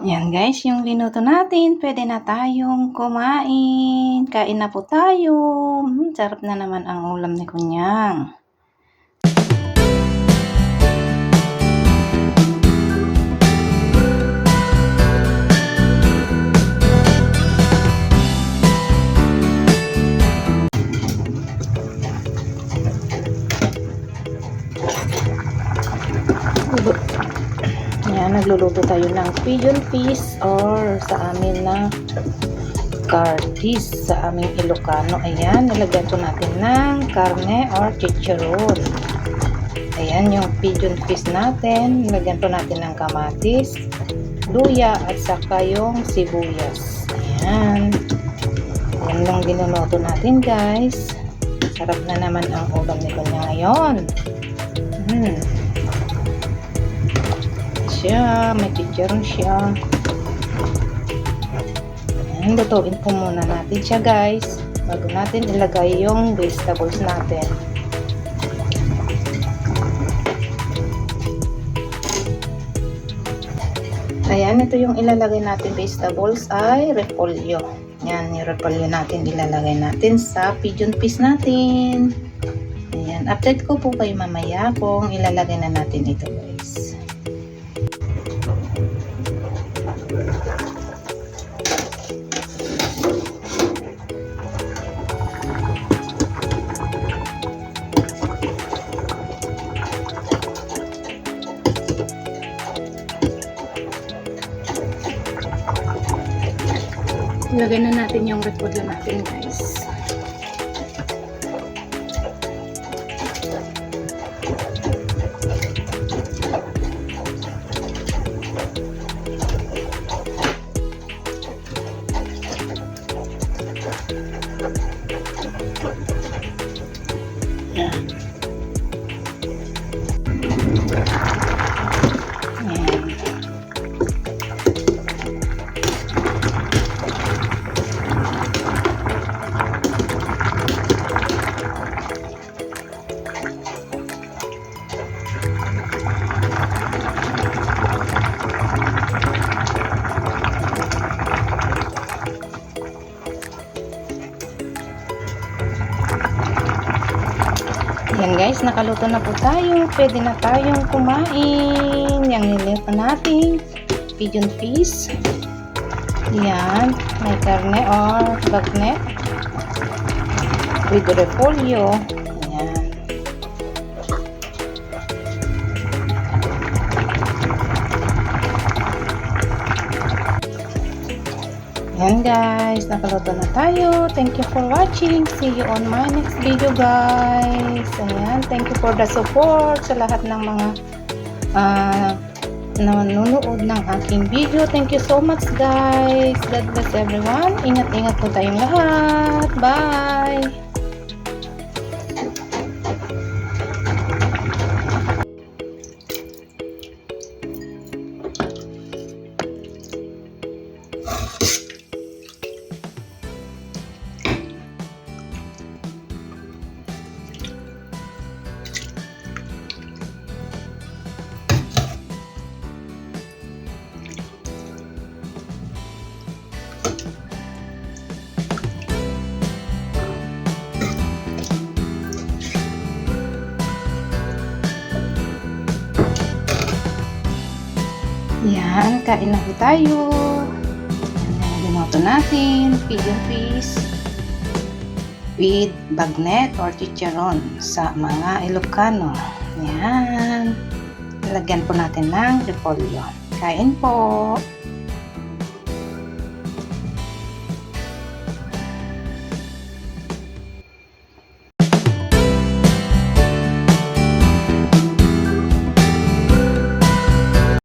Yan guys, yung linuto natin, pwede na tayong kumain. Kain na po tayo. Sarap na naman ang ulam ni Kunyang. Yan, nagluluto tayo ng pigeon fish or sa amin na cardis sa aming Ilocano. Ayan, nilagyan po natin ng karne or chicharon. Ayan yung pigeon fish natin. Nilagyan po natin ng kamatis, luya at saka yung sibuyas. Ayan. Ayan lang ginunoto natin guys. Sarap na naman ang ulam ni Kunya ngayon. May chicharon siya. Ayan, lutuin po muna natin siya guys bago natin ilagay yung vegetables natin. Ayan, ito yung ilalagay natin vegetables ay repolyo. Yan, yung repolyo natin ilalagay natin sa pigeon fish natin. Ayan, update ko po kayo mamaya kung ilalagay na natin ito guys. Ilagay na natin yung repolyo natin guys. Yan. Yan guys, nakaluto na po tayo. Pwede na tayong kumain. Yang nilipa natin pigeon fish. Yan, may karne or bagnet with repolyo. Yan. Yan guys, nakaluto na tayo. Thank you for watching. See you on my next video guys. Ayan, thank you for the support sa lahat ng mga nanonood ng aking video. Thank you so much guys. God bless everyone. Ingat-ingat po tayong lahat. Bye! Yan, kain na po tayo. Yan, lumato natin. Pigeon fish with bagnet or chicharon sa mga Ilocano. Yan. Lagyan po natin ng repolyo. Kain po.